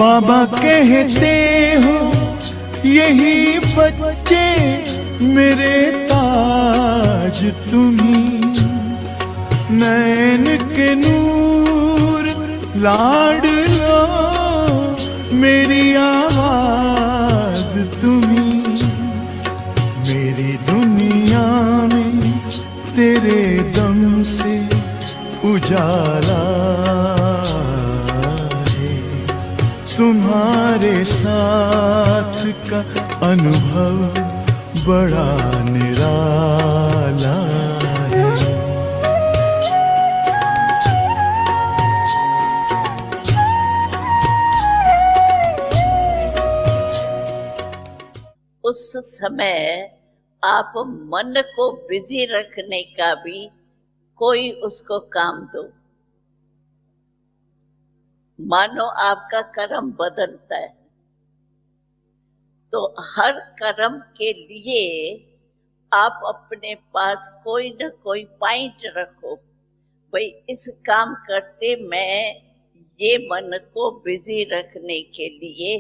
बाबा कहते हो यही बच्चे मेरे ताज तुम्ही, नैन के नूर लाडलो मेरी आवाज तुम्ही, मेरी दुनिया में तेरे दम से उजाला है, तुम्हारे साथ का अनुभव बड़ा निराला है। उस समय आप मन को बिजी रखने का भी कोई उसको काम दो, मानो आपका कर्म बदलता है, तो हर कर्म के लिए आप अपने पास कोई न कोई पॉइंट रखो, भाई इस काम करते मैं ये मन को बिजी रखने के लिए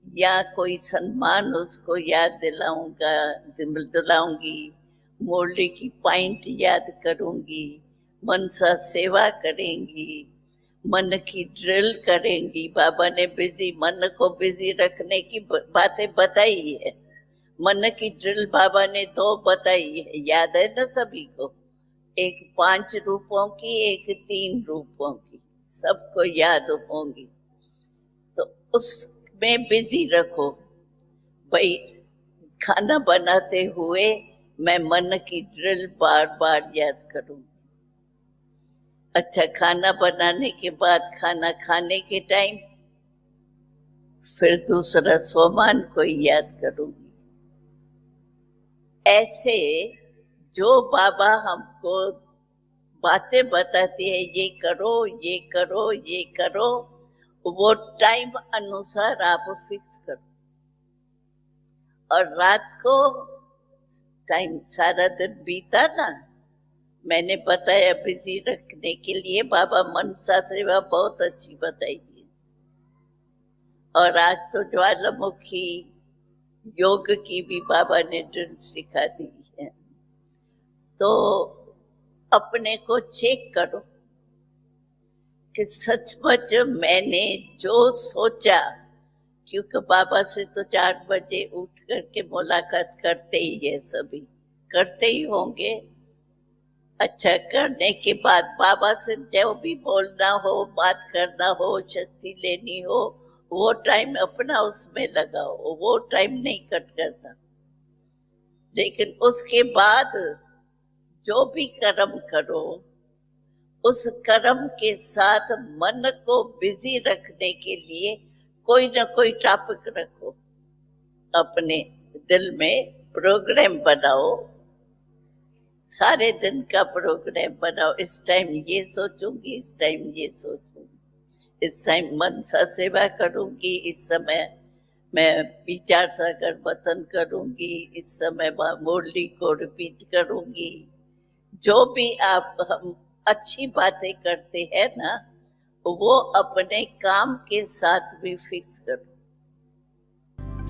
या कोई सम्मान उसको याद दिलाऊंगी, मुरली की पॉइंट याद करूंगी, मन सा सेवा करेंगी, मन की ड्रिल करेंगी। बाबा ने मन को बिजी रखने की बातें बताई है। मन की ड्रिल बाबा ने 2 बताई है, याद है ना सभी को, एक 5 रूपों की, एक 3 रूपों की, सबको याद होंगी। तो उसमें बिजी रखो, भाई खाना बनाते हुए मैं मन की ड्रिल बार बार याद करूंगी। अच्छा, खाना बनाने के बाद खाना खाने के टाइम फिर दूसरा स्वमान को याद करूंगी। ऐसे जो बाबा हमको बातें बताती है, ये करो ये करो ये करो, वो टाइम अनुसार आप फिक्स करो। और रात को टाइम, सारा दिन बीता ना, मैंने बताया बिजी रखने के लिए बाबा मनसा सेवा बहुत अच्छी बताई है। और आज तो ज्वालामुखी योग की भी बाबा ने ड्रिल सिखा दी है। तो अपने को चेक करो कि सचमुच मैंने जो सोचा, क्योंकि बाबा से तो 4 बजे उठ करके मुलाकात करते ही है, सभी करते ही होंगे। अच्छा, करने के बाद बाबा से जो भी बोलना हो, बात करना हो, शक्ति लेनी हो, वो टाइम अपना उसमें लगाओ, वो टाइम नहीं कट करना। लेकिन उसके बाद जो भी कर्म करो, उस कर्म के साथ मन को बिजी रखने के लिए कोई ना कोई टॉपिक रखो, अपने दिल में प्रोग्राम बनाओ, सारे दिन का प्रोग्राम बनाओ। इस टाइम ये सोचूंगी, इस टाइम ये सोचूंगी, इस टाइम मन सा सेवा करूंगी, इस समय मैं विचार सागर वतन करूंगी, इस समय मुरली को रिपीट करूंगी। जो भी आप हम अच्छी बातें करते हैं ना, वो अपने काम के साथ भी फिक्स करो।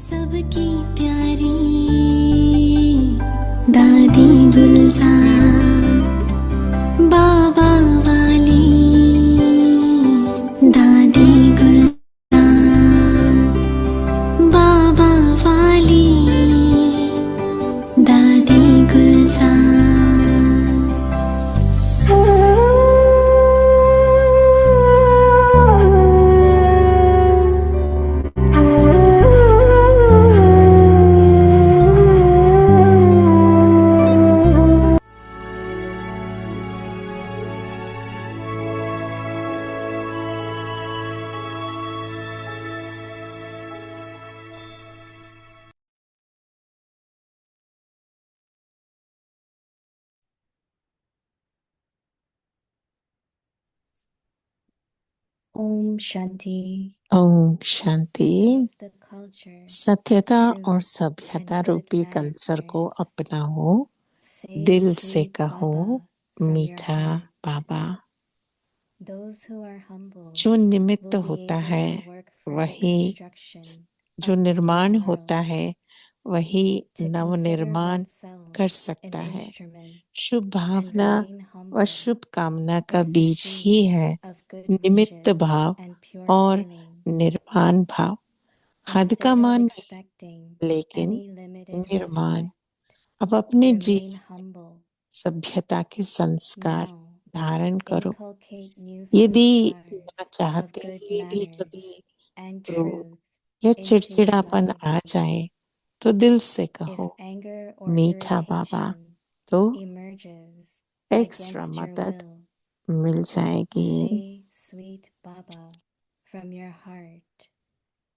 सबकी प्यारी दादी गुलजार, बाबा वाली दादी गुलजार, बाबा वाली दादी गुलजार। ओम शांति। ओम शांति। The culture सत्यता truth, और सभ्यता and good रूपी कल्चर को characters. अपनाओ, Say, दिल से say कहो Baba from your मीठा heart. बाबा। जो निमित्त होता है वही, जो निर्माण होता है वही नवनिर्माण कर सकता है। शुभ भावना व शुभ कामना का बीज ही है निमित्त भाव और निर्माण भाव। हद का मान नहीं, लेकिन निर्माण। अब अपने जीवन में सभ्यता के संस्कार धारण करो। यदि ना चाहते हुए भी कभी क्रोध या चिड़चिड़ापन आ जाए तो दिल से कहो, मीठा बाबा, तो एक्स्ट्रा मदद मिल जाएगी।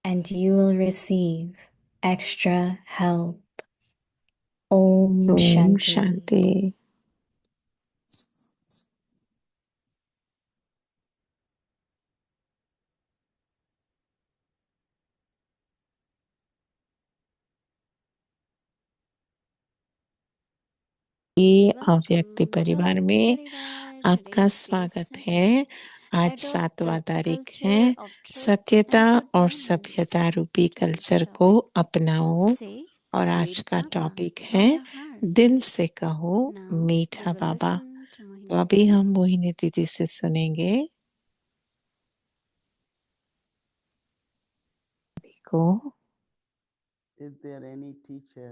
and you will receive extra help. Om Om Shanti. शांति। ये अव्यक्ति परिवार में आपका स्वागत है। आज 7वां तारीख है। सत्यता और सभ्यता रूपी कल्चर को अपनाओ। और आज का टॉपिक है दिल से कहो मीठा बाबा। तो अभी हम मोहिनी दीदी से सुनेंगे को। Is there any teacher?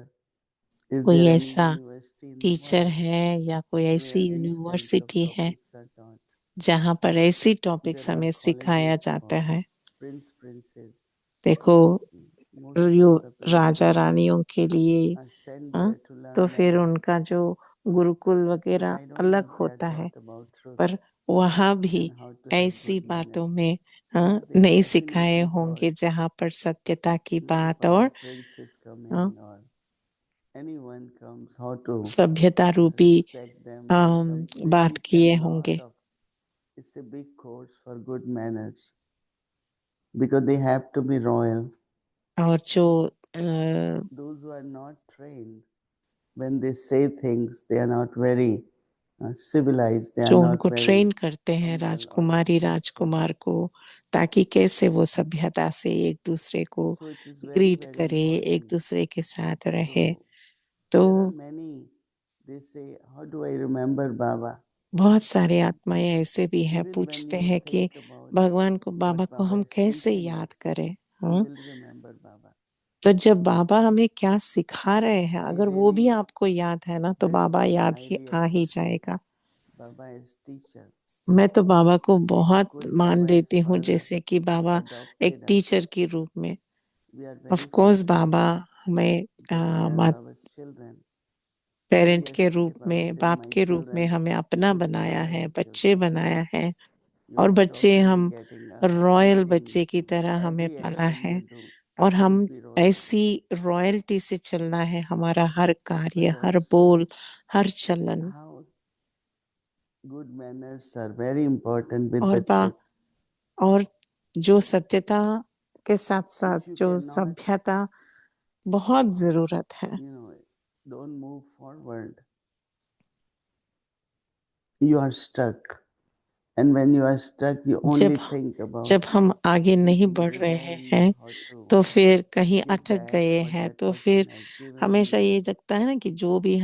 Is कोई there any ऐसा university in the teacher world है या कोई ऐसी where these kinds of university है topics are taught? जहाँ पर ऐसी टॉपिक्स There are हमें सिखाया colleges जाता for है। prince, princess. देखो, Most of the Raja princesses रानियों के लिए are sent हाँ, there to learn तो फिर manners. उनका जो गुरुकुल But वगैरह I don't अलग think they are होता है, taught about truth पर वहाँ भी and how to have ऐसी good बातों manners. में हाँ, They are नहीं definitely सिखाए होंगे taught जहाँ पर सत्यता की that बात if और our princes come हाँ, in or anyone comes, how to सभ्यता रूपी respect them, welcome. They बात teach them किए a lot होंगे। of. It's a big course for good manners because they have to be royal. और जो Those who are not trained, when they say things, they are not very civilized. They are जो not उनको very train करते हैं humble or Rajkumari respectful. राजकुमार को, ताकि कैसे वो सभ्यता से एक दूसरे को So it is very, greet very करे, एक important. दूसरे के साथ रहे। So तो there are many. They say, "How do I remember Baba?" बहुत सारे आत्माएं ऐसे भी हैं, Even when पूछते you हैं कि think about भगवान को, बाबा what को Baba हम is कैसे teaching याद us, करें। you हाँ? will remember Baba. तो जब बाबा हमें क्या सिखा रहे हैं, We अगर वो भी really आपको याद है ना, तो very बाबा याद ही highly आ ही appreciate जाएगा। Baba as teacher. मैं तो बाबा को बहुत Course, मान Baba as देती हूँ, father जैसे कि बाबा एक adopted us. टीचर के रूप में। We are of very course fortunate बाबा हमें because we are Baba's children. Parent के Yesterday, रूप Baba में, said, बाप "My के रूप में children, हमें अपना today you बनाया are है, my बच्चे children. बनाया है। You और are बच्चे totally हम getting a रॉयल blessing बच्चे की to तरह हमें every पाला action है you do और should हम be royal. ऐसी रॉयल्टी से चलना है। हमारा हर कार्य, But हर also, बोल, हर चलन how good manners are very important with और the truth. और जो सत्यता के साथ साथ If you जो cannot, सभ्यता बहुत जरूरत है। don't move forward. You are stuck. And when you are stuck, you only जब think about जब हम आगे नहीं keeping बढ़ रहे revenge, हैं how to तो फिर कहीं give अटक back गए what हैं, that तो person फिर has given हमेशा you. ये लगता है ना कि जो भी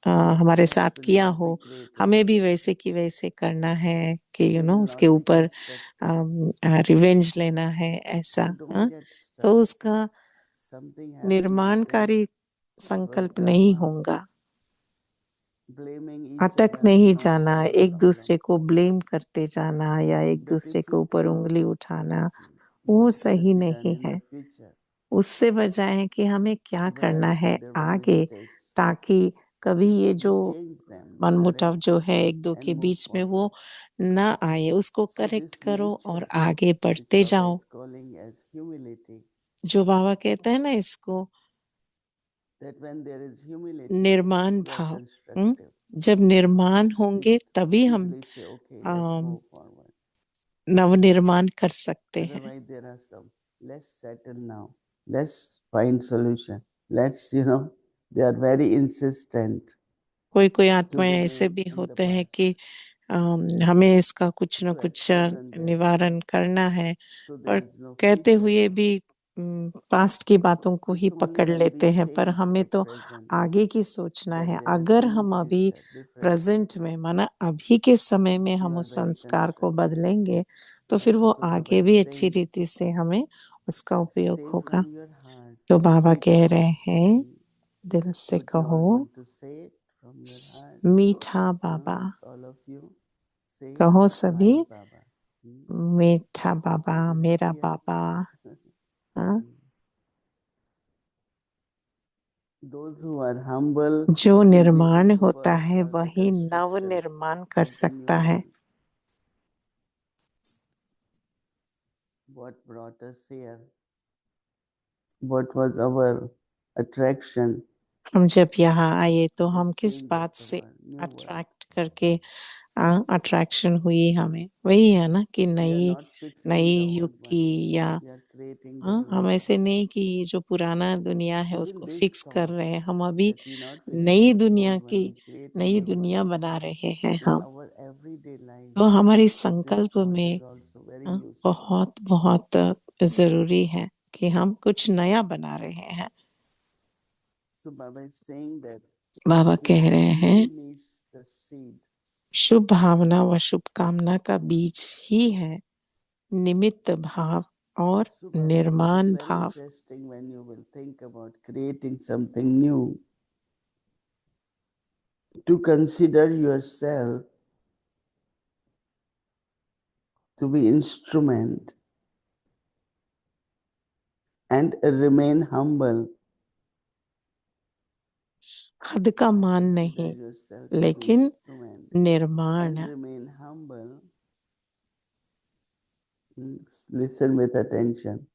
हमारे साथ Will किया not हो, be great हमें भी again. वैसे की वैसे करना है कि They will उसके not be ऊपर constructive. रिवेंज लेना है, ऐसा। So don't get तो stuck. उसका Something happen happens. निर्माणकारी But संकल्प नहीं होगा। blaming each अटक other will नहीं not जाना, solve एक दूसरे problems. को ब्लेम करते जाना या एक But दूसरे if के you ऊपर think उंगली उठाना, वो what should सही be done नहीं in है। the future, उससे बजाय कि हमें क्या where करना है there were आगे, mistakes, ताकि कभी ये we जो change them, we मनमुटाव correct जो them, है एक दो के and move बीच में, वो forward. ना आए, उसको So करेक्ट this करो और nature, आगे which बढ़ते Baba जाओ। is calling as humility, जो बाबा कहते हैं ना इसको, that when there is humility, निर्माण we are भाव। constructive. जब निर्माण We होंगे तभी हम easily say, okay, let's um, move forward. Navnirman कर सकते हैं। Otherwise, there are some, let's settle now, let's find solution. Let's, they are very insistent कोई कोई to आत्माएं the ऐसे way भी in the होते हैं कि past. हमें इसका कुछ न to कुछ abandon that. निवारण करना है, So there और is no कहते future. हुए भी पास्ट की बातों को ही It's only पकड़ when we लेते हैं, पर change हमें at तो present आगे की सोचना that है। there is अगर new हम अभी future, different प्रेजेंट future. में, माना अभी के समय में You हम are उस very संस्कार को constructive. बदलेंगे, तो फिर वो So Baba आगे is भी अच्छी saying, रीति से हमें उसका उपयोग say होगा। from your heart, तो बाबा कह sweetheart. रहे हैं, Hmm. दिल से What you all कहो, want to say it from your heart. मीठा बाबा। All of you say कहो my सभी, Baba. Hmm. मीठा बाबा, Let it मेरा appear. बाबा। हाँ? Hmm. Those who are humble जो will be निर्माण able होता है for the वही नव construction निर्माण कर सकता है। continuously. What brought us here? What was our attraction? हम जब यहाँ आए तो This हम किस change of बात the से world, new world. अट्रैक्ट करके अट्रैक्शन हुई हमें? वही है ना कि We are नई not fixing नई the युग old one. की, या We are creating the new हम one. ऐसे नहीं कि ये जो पुराना दुनिया है Even उसको this फिक्स कर thought रहे हैं, हम अभी that we not fixing नई the दुनिया old one, की, we create a नई new one. दुनिया बना रहे हैं In हम। our everyday life, तो हमारी this संकल्प thought में is also very useful. बहुत बहुत जरूरी है कि हम कुछ नया बना रहे हैं। So Baba is saying that बाबा कह रहे हैं, new needs the seed. शुभ भावना व शुभकामना का बीज ही है निमित्त भाव और So Baba says निर्माण it's very भाव। interesting when you will think about creating something new, to consider yourself to be instrument and remain humble. हद का मान Consider नहीं, yourself to be लेकिन instrument निर्माण। and remain humble. Listen with attention.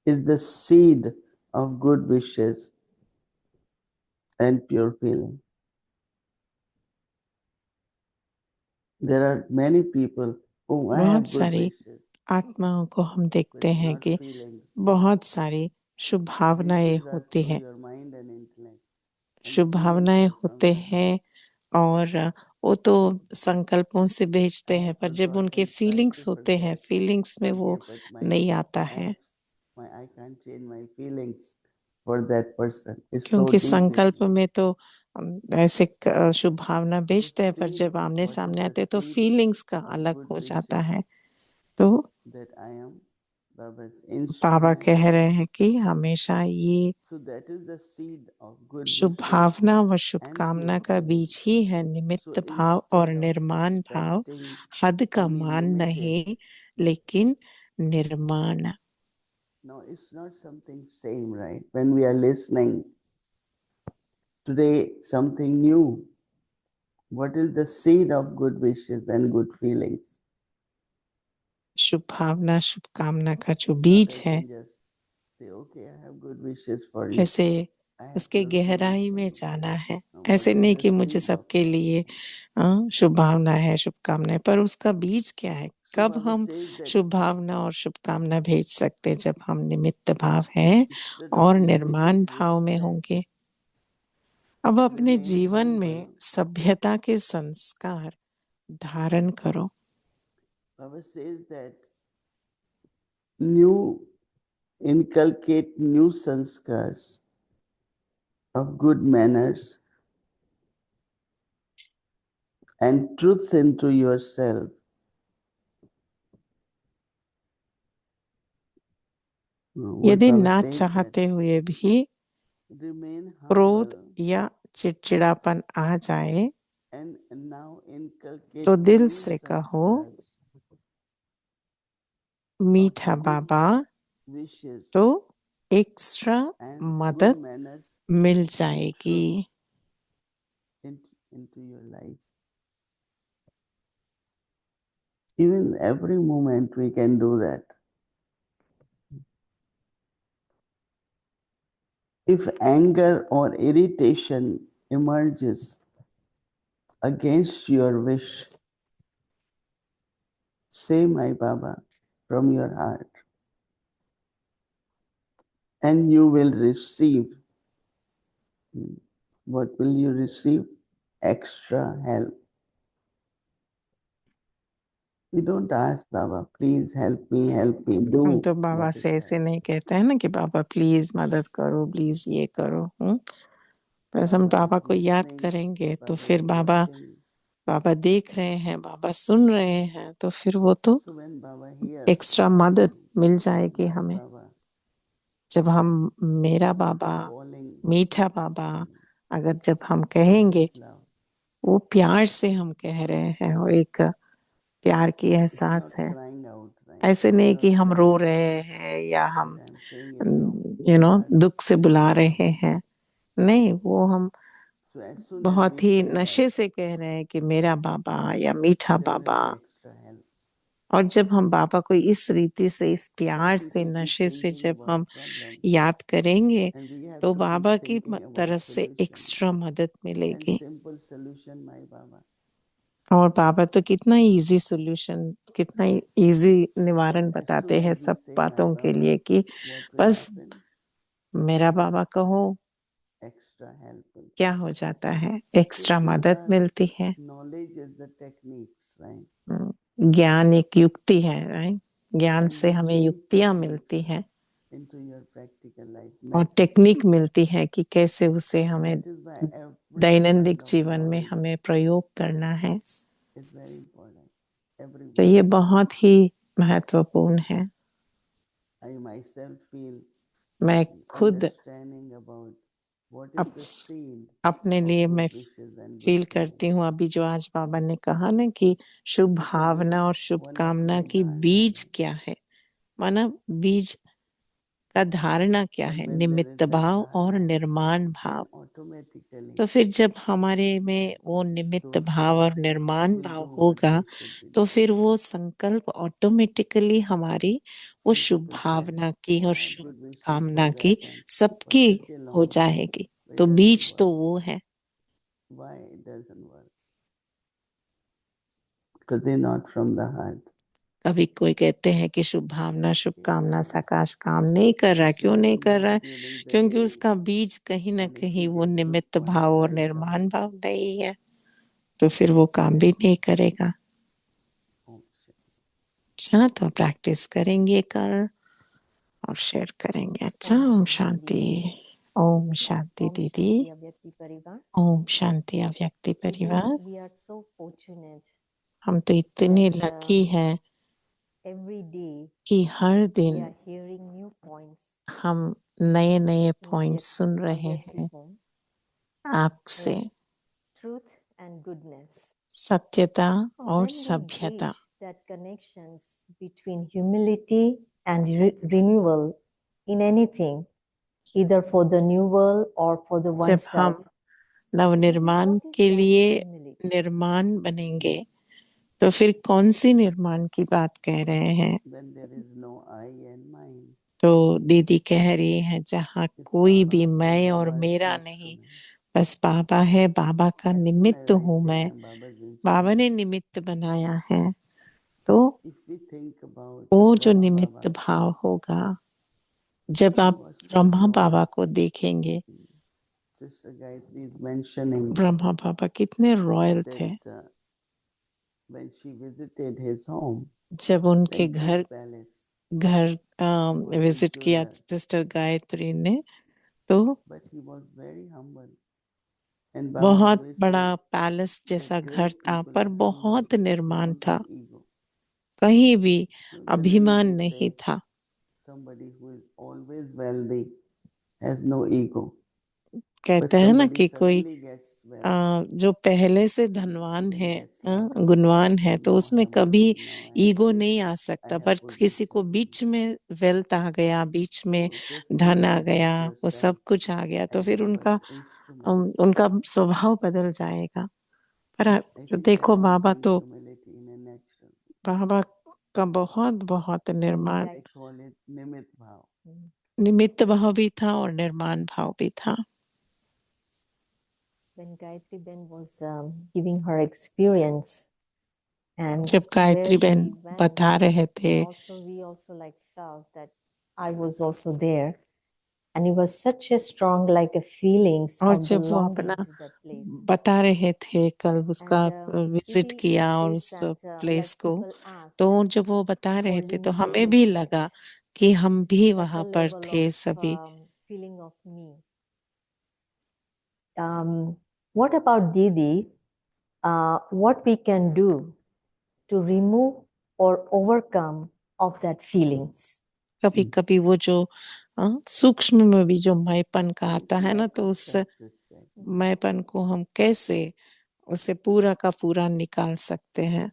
Is the seed of good wishes and pure feeling. There are many people who I बहुत have good सारी wishes आत्माओं को हम देखते but हैं not कि feelings. बहुत सारी शुभ भावनाएं Wishes are होती through हैं, your mind and intellect, and Shubh feelings भावनाएं are from होते your heart. हैं, और वो तो संकल्पों से भेजते I हैं, have पर जब उनके forgotten, tried फीलिंग्स to होते हैं, forget फीलिंग्स में वो earlier, but नहीं आता है, I can't change my feelings for that person. It's so क्योंकि deep in संकल्प me. में तो ऐसे शुभ भावना The भेजते हैं, पर seed, जब आमने what is सामने the आते हैं तो seed फीलिंग्स का of अलग good हो जाता wishes? है। तो That I am Baba's Baba instrument. कह रहे हैं कि हमेशा ये So that is the seed of good Shubh wishes भावना व and शुभकामना pure का feeling. बीज ही है So निमित्त भाव और instead of निर्माण भाव। expecting हद का any मान limited, नहीं, लेकिन निर्माण। no, it's not something same, right? When we are listening today, something new. What is the seed of good wishes and good feelings? शुभ भावना शुभकामना का जो It's not बीज I है, can just say, okay, I have good wishes for you. ऐसे I have उसके pure feeling गहराई for में you. जाना है। Now, ऐसे what is नहीं the कि मुझे seed of सबके लिए शुभ भावना है, शुभकामना है, पर उसका बीज क्या है? So कब Baba हम says that शुभ भावना और शुभकामना भेज सकते? जब हम निमित्त भाव हैं instead और of निर्माण limited भाव में respect, होंगे। अब अपने remain जीवन में humble. सभ्यता के संस्कार धारण करो। Baba says that new inculcate new sanskars of good manners and truth into yourself. What यदि Baba ना says that चाहते हुए भी remain क्रोध humble या चिड़चिड़ापन आ जाए, and now inculcate तो दिल new से कहो, sanskars मीठा of good बाबा, wishes तो एक्स्ट्रा and good मदद manners मिल and जाएगी। truth into your life. Even every moment we can do that. If anger or irritation emerges against your wish, say my Baba from your heart, and you will receive. What will you receive? Extra help. We don't ask Baba, please help me, do. हम तो बाबा what is से ऐसे right. नहीं कहते हैं ना कि बाबा please मदद करो, प्लीज ये करो। बस हम Baba बाबा is को याद listening, करेंगे तो Baba फिर is बाबा watching. बाबा देख रहे हैं, बाबा सुन रहे हैं, तो फिर वो तो So when Baba hears, extra मदद मिल जाएगी my हमें। Baba जब हम मेरा बाबा, calling मीठा बाबा, अगर जब हम with कहेंगे, love, वो प्यार से हम कह रहे हैं, वो एक प्यार की it's एहसास not है। crying out, right? ऐसे It's नहीं not कि हम रो crying रहे हैं या that हम I'm saying it from heart. दुख से बुला रहे हैं। नहीं, वो हम So as soon as बहुत we ही say नशे that, से कह रहे हैं कि मेरा बाबा या मीठा there will Baba. be extra help. और जब हम बाबा को इस रीति से, इस Some प्यार से, people keep नशे से thinking जब about हम problems, याद करेंगे, and we have तो to keep बाबा की thinking about तरफ से solution. एक्स्ट्रा मदद And मिलेगी। simple solution, my Baba. और बाबा तो कितना इजी सॉल्यूशन, कितना इजी निवारण As soon बताते हैं as we सब say, my बातों के Baba, लिए कि what will बस happen? मेरा बाबा कहो, Extra help will क्या come. हो जाता है, So एक्स्ट्रा these मदद are मिलती है। knowledge is the techniques, right? ज्ञान एक युक्ति है, राइट? ज्ञान And से we हमें change युक्तियां techniques मिलती हैं into your practical life और methods. टेक्निक मिलती है कि कैसे उसे हमें That is why every दैनंदिन word of जीवन में knowledge हमें प्रयोग करना है। is very important. Every तो word. ये बहुत ही महत्वपूर्ण है। I myself feel मैं खुद understanding about what is up, the seed अपने of लिए good मैं wishes and फील good करती plans. हूँ, अभी जो आज बाबा ने कहा ना कि शुभ It's a भावना और very शुभकामना wonderful की dharana, बीज right? क्या है, माना बीज का धारणा क्या है, And when there निमित्त is that भाव और dharana, निर्माण भाव। then automatically तो फिर जब हमारे में वो निमित्त those भाव और thoughts निर्माण will भाव do what होगा, they should be तो doing. फिर वो संकल्प ऑटोमेटिकली हमारी वो Some शुभ people say, भावना की और why शुभ good wishes कामना will की happen for सबकी such a हो long time? जाएगी। It तो doesn't बीज तो work. वो है। Why it doesn't work? Because they're not from the heart. कभी कोई कहते हैं कि शुभ भावना शुभ कामना साकाश काम नहीं कर रहा है। So क्यों you नहीं will कर रहा है? work during the क्योंकि day, उसका बीज कहीं ना and if कहीं you वो get good निमित्त quality भाव और income, निर्माण भाव नहीं है, तो फिर वो काम भी नहीं करेगा। अच्छा, तो प्रैक्टिस करेंगे कल और शेयर करेंगे। अच्छा, ओम शांति। ओम शांति Om दीदी। Shanti Avyakti Parivar. Om Shanti अव्यक्ति Today परिवार। we are so fortunate हम तो इतने that लकी हैं every day कि हर we दिन are hearing new points हम नए नए in पॉइंट्स सुन रहे Avyakti हैं home आपसे, in truth and goodness. सत्यता So और when we सभ्यता। bridge that connections between humility and renewal in anything, either for the new world or for the जब oneself, हम नवनिर्माण what is के that लिए humility? निर्माण बनेंगे, तो फिर कौन सी निर्माण की बात कह रहे हैं? when there is no I and mine, तो दीदी कह रही है जहाँ it's कोई Baba भी and मैं और Baba's मेरा नहीं, instrument. बस बाबा है, बाबा का As soon निमित्त as I हूँ say मैं, I'm Baba's बाबा ने instrument, निमित्त बनाया है। तो if we think about वो जो Brahma निमित्त Baba, भाव होगा, जब he आप was so ब्रह्मा royal. बाबा को देखेंगे, Sister Gayatri is mentioning Brahma बाबा कितने रॉयल थे। that when she visited his home, जब उनके very big घर palace, विजिट किया jeweler, सिस्टर गायत्री ने, तो but he was very humble. And Baba बहुत always बड़ा says पैलेस that जैसा घर great था, people पर are humble, बहुत निर्माण don't था, have ego. कहीं भी So अभिमान generally we नहीं say था। somebody who is always wealthy has no ego. But कहते हैं ना somebody कि कोई suddenly gets wealthy, जो पहले से then धनवान ego है, gets louder. गुणवान है, That तो now उसमें I am कभी rich, now I am ego this, नहीं आ I सकता। have पर किसी को position. बीच में वेल्थ आ गया, बीच में So just think धन आ about गया, वो yourself सब कुछ आ गया, तो as फिर उनका Baba's instrument. उनका स्वभाव बदल जाएगा। पर I think देखो everyone बाबा feels तो, humility in a natural. बाबा का बहुत बहुत निर्माण, They call it Nimit Bhav. निमित्त भाव भी था और निर्माण भाव भी था। When Gayatri Ben was giving her experience and जब गायत्री where बहन she went, बता रहे थे, we also like felt that I was also there. and it was such a strong like a feelings और of the जब वो longing अपना to that place. बता रहे थे, कल उसका And विजिट Didi किया और says उस that प्लेस like को, people ask तो जब वो बता for रहे थे तो limited हमें भी लगा respect, कि हम भी such वहां a पर level थे of सभी। feeling of me. What about Didi? What we can do to remove or overcome of that feelings? कभी कभी वो जो सूक्ष्म में भी जो मैपन का आता है ना, Lack तो of उस self-respect. मैपन को हम कैसे उसे पूरा का पूरा निकाल सकते हैं।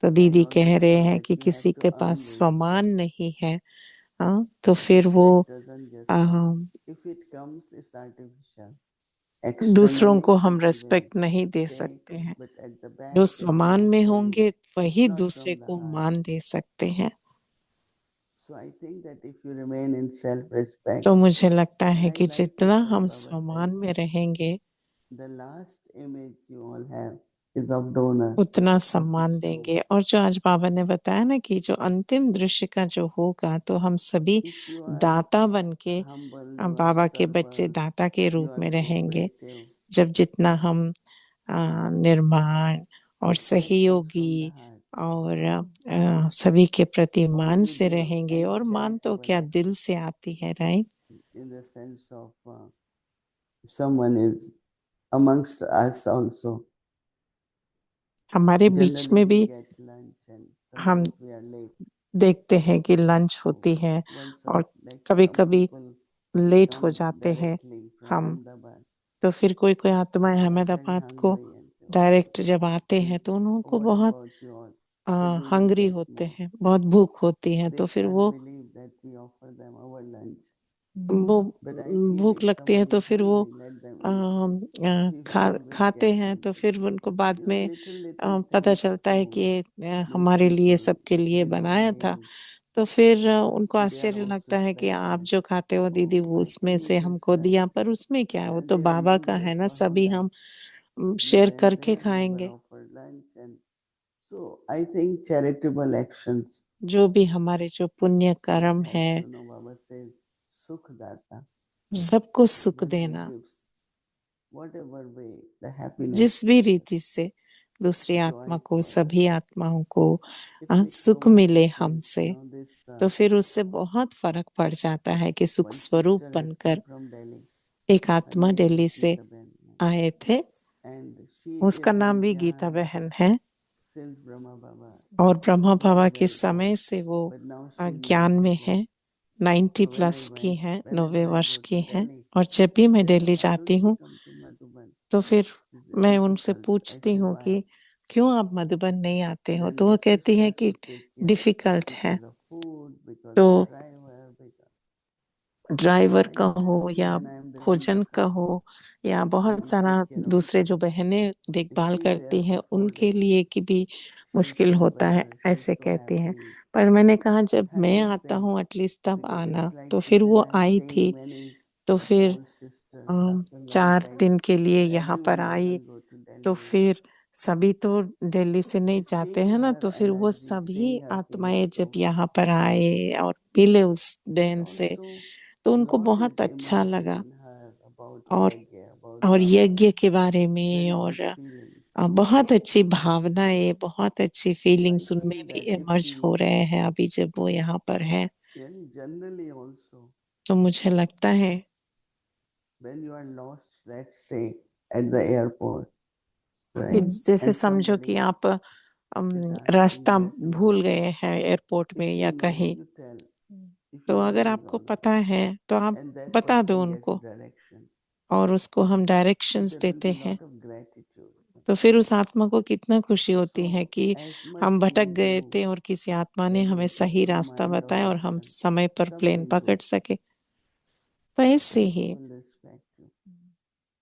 तो I दीदी always कह रहे say हैं that कि you have किसी to के earn पास respect. स्वमान नहीं है, तो फिर वो Respect doesn't just come. If it comes, it's artificial. दूसरों Externally, को हम it will रेस्पेक्ट नहीं दे take, सकते हैं। but at the जो back, at the स्वमान में inside, होंगे it's वही not दूसरे from the को heart. मान दे सकते हैं। So I think that if you remain in self-respect, तो मुझे लगता and है I कि like जितना what Sai हम Baba स्वमान said, में रहेंगे the last image you all have is of donor. उतना That सम्मान is true. देंगे। और जो आज बाबा ने बताया ना कि जो अंतिम दृश्य का जो होगा, तो हम सभी If you are दाता बन के humble, you are बाबा के बच्चे server, दाता के you रूप are में रहेंगे। cooperative, जब जितना हम निर्माण और respect comes from the सहयोगी heart. और सभी के प्रति Or मान you से give रहेंगे, any और मान तो charitable क्या act दिल से आती है, right. in the sense of someone is amongst us also. हमारे बीच Generally, में we भी get lunch and हम sometimes we are late. देखते हैं कि लंच So होती है once और like कभी some कभी people लेट हो come जाते हैं directly from हम। Ahmedabad. तो फिर कोई कोई आत्माएं They are very अहमदाबाद को hungry and say, "Oh, direct जब आते हैं please, तो उनको what बहुत about you all? So give me hungry that होते small." हैं, बहुत भूख होती है, They तो फिर can't वो believe that we offer them our lunch. वो But I feel भूख if लगती है someone तो is फिर वो hungry, let them eat. If you always खाते get हैं, तो something, फिर उनको बाद में little पता things चलता है कि to ये make हमारे लिए, people सबके लिए give our बनाया था। meals. तो फिर उनको They are आश्चर्य also लगता है कि आप special. जो खाते हो दीदी, वो Oh, I उसमें think से it is हमको दिया, पर उसमें क्या है, वो तो they बाबा का remember है ना, for how सभी that हम we शेयर went करके there, we were खाएंगे। offered lunch, and so I think charitable actions. जो भी हमारे जो पुण्य It कर्म has, है, Baba says, Sukh Data. सबको सुख When he देना, gives, whatever way, the happiness, जिस भी रीति से दूसरी joy आत्मा को, for सभी others. आत्माओं को It makes so सुख much मिले difference. हमसे, This तो फिर उससे बहुत फर्क पड़ जाता है कि सुख one स्वरूप sister has बनकर। come from Delhi. एक Her आत्मा name is दिल्ली से Geeta Ben, आए थे, and she उसका is नाम भी Nidya गीता बहन है, since Brahma Baba. और ब्रह्मा She बाबा was के very समय poor, से वो but now she is ज्ञान 90 में है, plus. 90 So प्लस की है, whenever 90 I वर्ष go की to है। Delhi, और जब भी मैं they say, Delhi why don't जाती you हूँ, come to Madhuban? तो फिर She said, मैं उनसे difficult. I पूछती said, हूँ why? कि क्यों आप मधुबन नहीं आते हो, Then तो वो the कहती है sister कि should take care डिफिकल्ट है। because of food, because तो of driver, because driver I का said, हो okay, या when I am there in the भोजन का place, हो या I बहुत will सारा take care of दूसरे her. जो बहनें If देखभाल she is there करती हैं, for 4 days, उनके लिए की भी she will मुश्किल feel होता है, better. She is ऐसे so कहती हैं। happy. पर मैंने कहा जब I मैं will आता say, हूँ एटलीस्ट तब because आना, it's तो like she फिर said, वो I am आई seeing थी, many तो फिर old sisters after long 4 time. दिन के लिए यहाँ पर Everyone I, doesn't go to तो Delhi. फिर सभी तो दिल्ली से नहीं It's जाते seeing हैं ना, her तो फिर वो energy, सभी seeing her आत्माएं feelings जब so यहाँ पर आए और मिले उस but बहन से, also तो उनको lot बहुत is अच्छा imaged लगा। in her about और yajna, about और Baba. यज्ञ के बारे में, Very और good feeling. बहुत अच्छी भावनाएं, बहुत अच्छी So I फीलिंग्स उनमें feel भी that if इमर्ज we, हो रहे हैं अभी जब वो यहाँ पर है। and generally also, तो मुझे लगता है when you are lost, let's say, at the airport, कि right? जैसे And समझो कि somebody आप is asking रास्ता that you, भूल गए हैं एयरपोर्ट if में या you know, कहीं, you tell. If you तो don't अगर know, is आपको all right. पता है तो आप And that बता दो person gets उनको, direction. और उसको हम So डायरेक्शंस there will देते be हैं। lot of gratitude. तो फिर उस आत्मा को कितना खुशी होती है So कि as much हम भटक we गए do, थे और किसी आत्मा ने when हमें we keep सही our रास्ता mind on बताया और हम mission, समय पर प्लेन something पकड़ good, सके। तो ऐसे and he people respect you.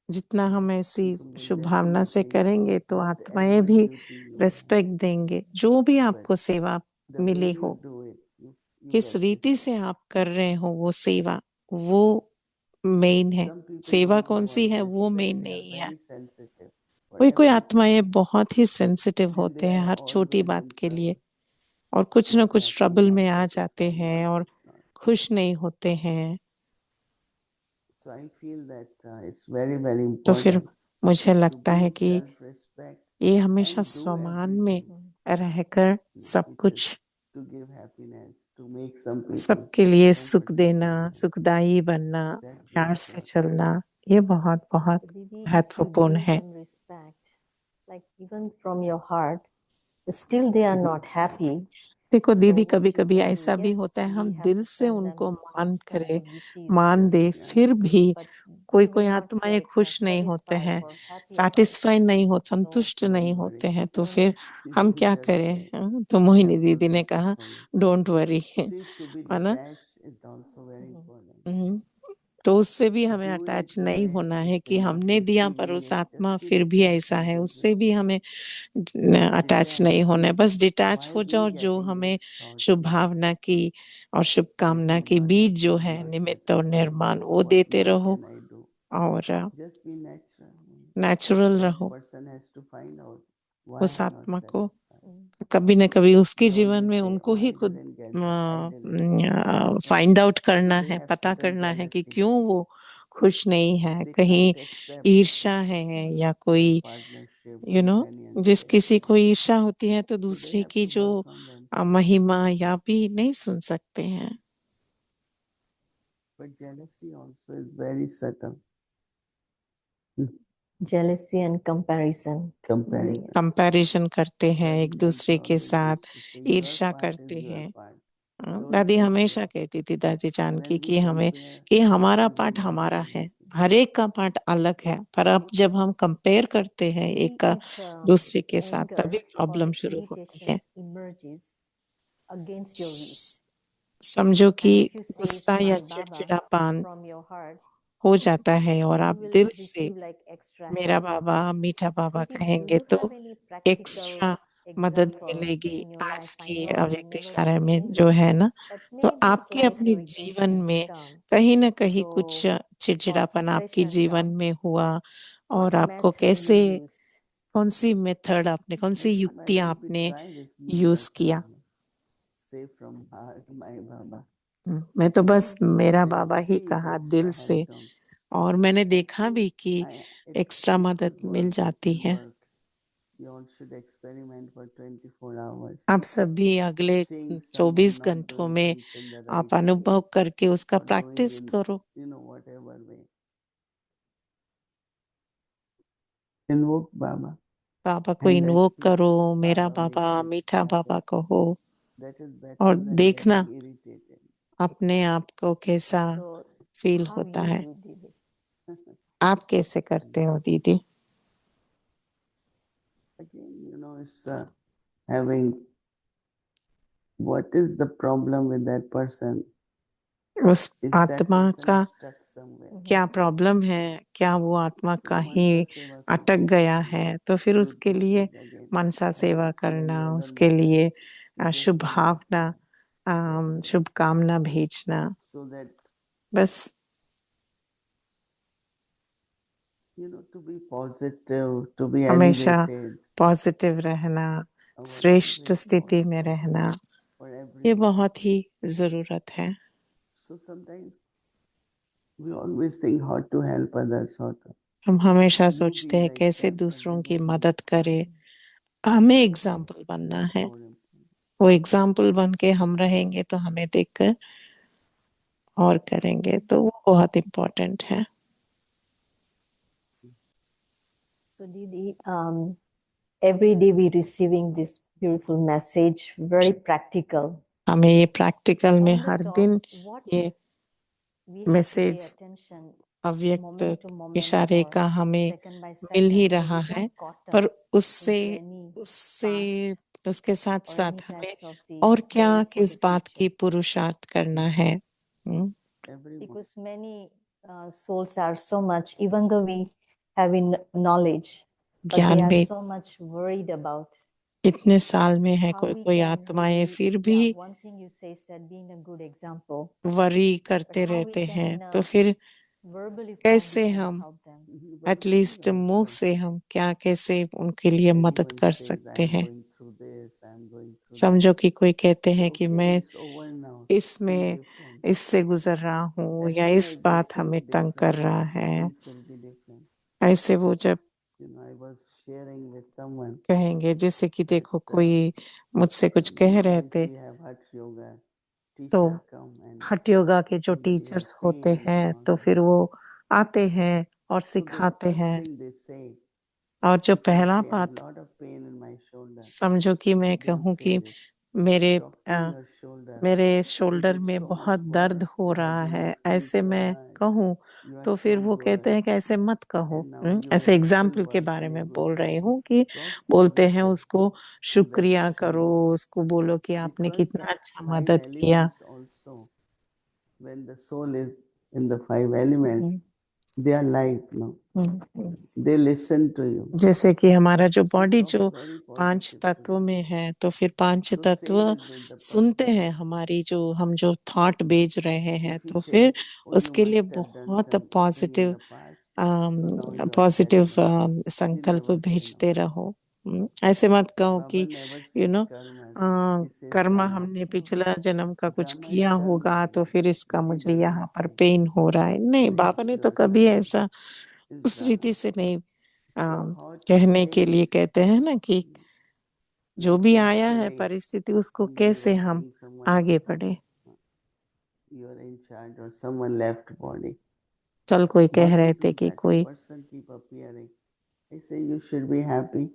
जितना हम ऐसी People will शुभ भावना से definitely, करेंगे, तो आत्माएं whatever भी duty you have, रिस्पेक्ट देंगे। जो भी but आपको सेवा the way मिली you हो, do it, you किस get रीति से respect. आप कर रहे हो वो सेवा, वो मेन है। Some people सेवा don't कौन सी want है वो मेन respect. They are नहीं है। very sensitive for कोई कोई everything, आत्माएं बहुत ही सेंसिटिव and होते they हैं are हर छोटी always बात in के लिए, trouble. और कुछ ना Not कुछ happy, ट्रबल not में आ जाते satisfied, हैं not और this, not. खुश नहीं होते हैं। So I feel that it's very, very तो फिर important मुझे to लगता be है in कि self-respect ये हमेशा and do स्वमान में everything रहकर सब which is कुछ to give happiness, to make some people सबके लिए सुख comfortable. देना, सुखदाई बनना, That's प्यार very से important. चलना, ये बहुत बहुत So, Didi, if you महत्वपूर्ण give है। them respect, like even from your heart, still they are not happy. देखो So दीदी, what कभी you कभी can do, ऐसा भी yes, होता है, हम we have दिल to से tell उनको them मान this kind करे, of disease, मान दे, Yeah. फिर भी but कोई they कोई will not आत्माएं get खुश नहीं होते satisfied हैं, or happy about it. Satisfy नहीं हो, संतुष्ट नहीं Don't होते worry. हैं, तो Then फिर हम Don't क्या worry. करें? हाँ, तो I मोहिनी am दीदी ने protected कहा for you. Don't worry, See, to be है ना? detached is also very important. तो उससे भी हमें Do अटैच it नहीं for it, होना it है कि will not हमने दिया पर उस reciprocate. आत्मा Just फिर keep भी it ऐसा है, simple. उससे भी हमें अटैच नहीं Detach. होना है। बस डिटैच Why हो we जाओ, जो getting हमें this thought शुभ भावना की और if शुभकामना your की mother बीज जो is है, not निमित्त और satisfied, निर्माण, वो what देते more रहो can I do? और Just be natural. Natural That रहो। person has to find out why उस I'm not आत्मा को satisfied. कभी न कभी उसके We जीवन always में say, उनको oh, ही I खुद didn't get that. I didn't get that. That's why. Find out So करना they है, have पता certain करना है कि jealousy. क्यों वो खुश नहीं है, They कहीं can't accept ईर्ष्या है या कोई that partnership, यू नो जिस companionship. किसी को ईर्ष्या होती है तो So they दूसरे have की to जो work on themselves. महिमा या भी नहीं सुन सकते हैं। But jealousy also is very subtle. jealousy and comparison. Comparison. Comparison करते हैं एक Comparison दूसरे के always साथ, used to say your ईर्ष्या part is करते your हैं। part. हाँ, Don't दादी compare. हमेशा कहती थी, दादी जानकी, When we कि हमें compare, कि हमारा we पार्ट will not हमारा be है, happy. हर एक का पार्ट अलग है, पर अब जब हम कंपेयर करते हैं Maybe एक का if दूसरे के साथ, तभी anger प्रॉब्लम or शुरू होती है। irritations emerges against your wish, समझो कि and if you say it's गुस्सा या my Baba चिड़चिड़ापन from your heart, हो जाता है और you आप will दिल से receive like extra मेरा help. बाबा, मीठा बाबा Didi, do कहेंगे you तो have any practical एक्स्ट्रा मदद example मिलेगी। in your आज life? I की know you अव्यक्त never इशारा में explained जो it, है ना, but तो maybe आपके slight अपने जीवन irritations में come. कहीं ना कहीं कुछ So, or चिड़चिड़ापन आपके frustrations जीवन come. में हुआ, और What आपको method you कैसे, used? कौन सी मेथड आपने, कौन सी But युक्ति why don't we आपने try this यूज किया? Say from heart, my Baba. मैं तो बस मेरा And Baba he see if कहा extra दिल help से, comes. और मैंने देखा भी कि It एक्स्ट्रा मदद should मिल work. It जाती should है। work. You all should experiment for 24 hours. आप सभी अगले Seeing 24 someone not घंटों doing में things in the आप right way अनुभव करके उसका or doing प्रैक्टिस in, करो। whatever way. Invoke Baba. बाबा को And इन्वोक let's see करो, if मेरा Baba बाबा, makes it मीठा बाबा happen. कहो, That is और better than देखना getting irritated. अपने आप को कैसा So, फील how होता you है। do, Didi? आप कैसे करते हो दीदी? Again, it's having what is the problem with that person? उस Is that आत्मा person का stuck somewhere? क्या प्रॉब्लम है, क्या वो आत्मा So कहीं Mansa Seva अटक करना गया चाहिए. है, तो फिर Good उसके लिए wishes again. मनसा I सेवा don't see any करना, other उसके method. लिए It's just Shubh Mansa Bhavna, Seva. That's it. शुभकामना भेजना, So that, बस to be positive, to be हमेशा elevated. पॉजिटिव रहना, Our श्रेष्ठ always स्थिति में positive रहना, for ये everything. बहुत ही जरूरत है। So sometimes we always think how to help others, how to. हम हमेशा You सोचते be हैं the कैसे example, दूसरों they की don't मदद listen. करें, हमें एग्जाम्पल बनना That's है। more important. वो एग्जाम्पल बन के हम रहेंगे तो हमें देखकर और करेंगे, तो वो बहुत इम्पोर्टेंट है। So, Didi, every day we receiving this beautiful message, very practical. हमें ये प्रैक्टिकल में On the हर top, दिन what ये we have to pay message attention अव्यक्त moment to moment इशारे or का हमें second by mill he second, so रहा we है, don't caught पर up उससे into any उससे past उसके साथ or साथ any हमें types of the और क्या, worry for the किस बात की future. पुरुषार्थ करना है। Everyone. Because many souls are so much, even though we have knowledge, but ज्ञान they are में so much worried about इतने साल में है, how कोई we कोई can आत्माएं really, फिर yeah, भी one thing you say is that being a good example, worry but करते how we रहते can हैं, in तो a फिर verbally form we कैसे can हम help them. एटलीस्ट मुंह से हम क्या, कैसे उनके लिए मदद Anyone कर says, सकते I'm हैं। going through this, I'm going through that. समझो कि कोई कहते हैं कि Okay, मैं it's over now. See इसमें you from. इससे गुजर रहा हूँ As या soon इस as they बात think हमें तंग कर different, रहा है, things will be different. ऐसे वो जब I was sharing with someone कहेंगे, जैसे कि देखो that कोई मुझसे कुछ कह रहे sometimes थे, we have Hatha Yoga तो teacher come and हठ योगा के जो say that you have teachers pain होते and हैं all तो that. फिर वो आते हैं और So the सिखाते first हैं, thing they say, और जो they say, पहला "Okay, I have बात lot of pain in my shoulder." समझो कि मैं Don't कहूँ say कि this. मेरे Doctor, your shoulder मेरे is शोल्डर in में so much बहुत दर्द worse. हो You have रहा been है, listening ऐसे so मैं much. कहूँ You are तो so फिर वो कहते good. हैं कि ऐसे मत कहो। And now you ऐसे are still एग्जाम्पल के बारे working में good. बोल रही हूँ कि Talk बोलते हैं positive उसको to that शुक्रिया करो, shoulder. उसको बोलो कि आपने Because कितना the अच्छा 5 मदद किया। elements also, when the soul is in the 5 elements, they are like, no, they listen to you. जैसे कि हमारा जो So बॉडी talk जो very 5 positive to तत्वों them. में है, तो फिर 5 So तत्व same is with the सुनते person. हैं हमारी जो हम जो थॉट भेज रहे हैं, If he तो say, फिर oh, you उसके लिए must have done बहुत something in positive the past, so now you are positive carrying it. We संकल्प never say no. भेजते रहो। ऐसे मत कहो Baba कि never यू says नो karmas. He says कर्म dharma. हमने पिछला जन्म का कुछ Dharma is किया karma. होगा तो फिर इसका He मुझे doesn't यहाँ पर say पेन हो रहा है। नहीं, बाबा which ने you तो are कभी carrying ऐसा is उस dharma. रीति से नहीं So how to कहने के change? लिए कहते हैं ना कि जो Like भी आया है yesterday, परिस्थिति, उसको somebody कैसे was हम saying someone, आगे बढ़े। you are in charge or someone left body. कल कोई कह Not रहे only थे कि that, कोई person keep appearing. I say you should be happy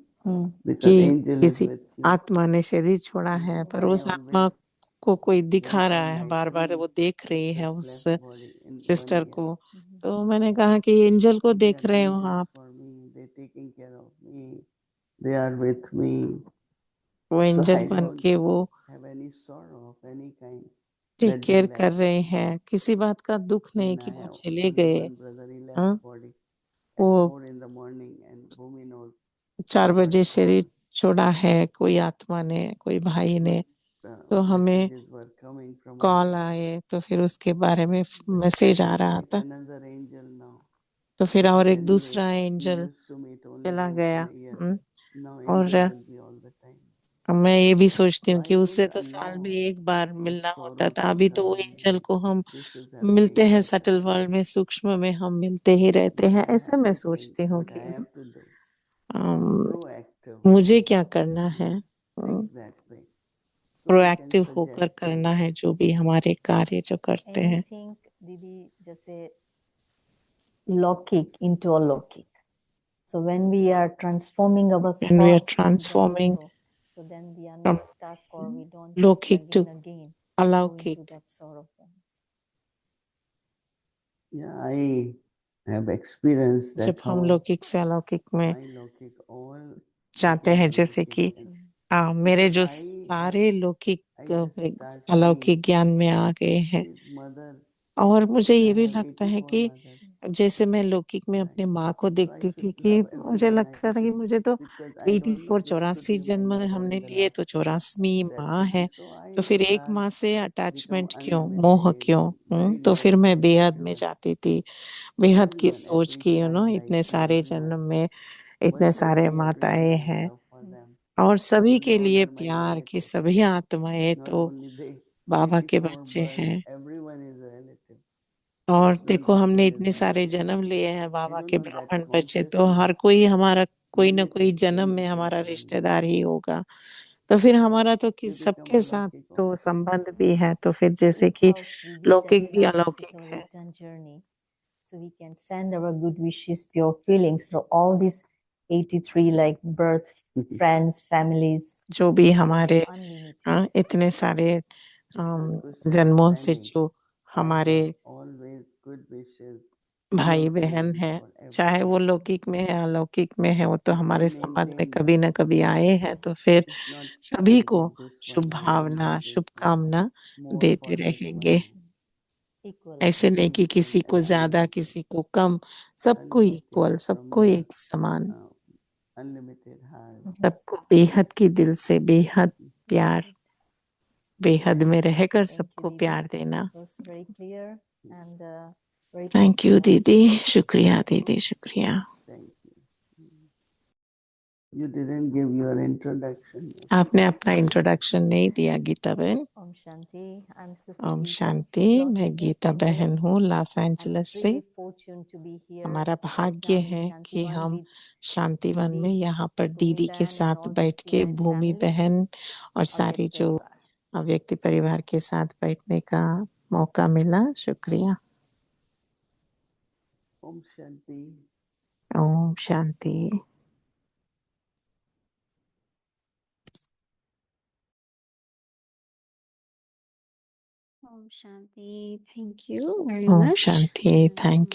because कि angel is किसी with you. आत्मा ने शरीर छोड़ा है, पर I उस आत्मा always को कोई went दिखा on रहा है, night बार बार 3, वो देख रही है just उस left body in 1 sister year. को। तो मैंने कहा कि एंजल को They देख are रहे हो angels आप, for me. They taking care of me. They are with me. वो So एंजल I बन don't के वो have any sorrow of any kind take that they care कर left. रहे हैं, किसी बात का दुख नहीं Even कि I वो have चले only गए। one brother. He left हाँ, body at वो 4 in the morning, and Bhumi knows 4 what बजे शरीर happened. छोड़ा है, कोई आत्मा ने, कोई भाई ने। तो हमें Messages were coming from call others. आए, तो फिर उसके बारे में But मैसेज आ it's रहा like था, another angel now. तो फिर और एक Anyway, दूसरा we angel used to meet only चला once in गया। a year. Now और angel will be all the time. मैं ये भी सोचती So हूँ I कि उससे don't तो साल में allow एक बार the मिलना होता sorrow था। to अभी तो वो come एंजल and को हम this is मिलते happening, हैं, that सटल happening. वर्ल्ड में, सूक्ष्म में हम मिलते ही रहते But हैं। I ऐसा have मैं to think सोचती हूँ what I कि have to do. Um, Proactive. मुझे क्या करना है, Think that way. So I can proactive होकर suggest you. करना है जो भी हमारे कार्य जो करते हैं। Anything, Didi, जैसे लौकिक into अलौकिक. So when we are transforming our When we are thoughts into transforming hero, so then we are from not stuck or we don't just लौकिक to again go into अलौकिक, that sorrow points. Yeah, I have experienced जब that हम how लौकिक से अलौकिक में I locate all जाते हैं, became जैसे alokik. कि And मेरे because जो I सारे लौकिक just start seeing अलौकिक ज्ञान में आ गए हैं। his mother, और मुझे because ये I भी have लगता है 84 कि mothers. जैसे मैं लौकिक में Right. अपने माँ को So I देखती should थी कि love मुझे everyone. I लगता था कि मुझे तो because I don't know, 84 this could 84 be my जन्म mother हमने in the लिए, last तो 84वीं that माँ could be. है। So तो I फिर एक start माँ से become अटैचमेंट क्यों, मोह unlimited क्यों? and very तो फिर loving मैं to बेहद में everyone. जाती थी, बेहद की Everyone, सोच every की, child इतने like me, सारे everyone. जन्म में इतने सारे Virtuously everyone माताएं have हैं, love for them और सभी because के all लिए are my प्यार की relatives. सभी आत्माएं Not तो only they, बाबा के 84 बच्चे births, हैं। everyone is a relative. और Each देखो, हमने Vrindavan is इतने सारे relative. जन्म लिए हैं I बाबा don't के know that ब्राह्मण बच्चे, तो consciousness हर कोई हमारा कोई ना कोई limited जन्म in में between हमारा for everyone. रिश्तेदार ही होगा। तो फिर हमारा तो They become सबके साथ alokik तो also. संबंध भी है, तो फिर जैसे It कि helps Didi that लौकिक in भी our अलौकिक physical है। return journey, so we can send our good wishes, pure feelings through all these 83 like birth, friends, families. जो भी So they हमारे are unlimited. इतने सारे Krishna Krishna is जन्मों से sending. जो I हमारे have always good wishes, भाई pure बहन feelings हैं, for चाहे वो everyone. लौकिक में है अलौकिक में है, वो तो If we हमारे संबंध में maintain कभी that, न कभी आए हैं। तो फिर if not, सभी I को give this Shubh one, I will Bhavna, give this one. शुभकामना More देते for this रहेंगे। one. Equally. ऐसे नहीं कि Equal, किसी को ज्यादा, absolutely. किसी को कम, सबको Unlimited इक्वल, from सबको the एक समान, unlimited heart. सबको बेहद की दिल से बेहद प्यार, बेहद में रहकर Thank you, सबको Didi. प्यार देना। It was very clear and very thank you thoughtful. दीदी, शुक्रिया दीदी, शुक्रिया। Thank you. You didn't give your introduction. आपने अपना इंट्रोडक्शन नहीं दिया गीता बहन। Om Shanti. I'm Sister Om Geeta Shanti. from Los मैं Angeles, गीता बहन US. हूँ लॉस I'm एंजलिस से। extremely fortunate to be here हमारा right भाग्य now in है Shanti कि One हम with शांतिवन में Didi, यहाँ पर Bhumi दीदी के Ban and साथ all बैठ his के divine भूमि family, बहन और सारी Avyakt जो Parivar. अव्यक्ति परिवार के साथ बैठने का मौका मिला। शुक्रिया। Om Shanti. ओम शांति। Om Shanti. Thank you very ओम much. शांति। And thank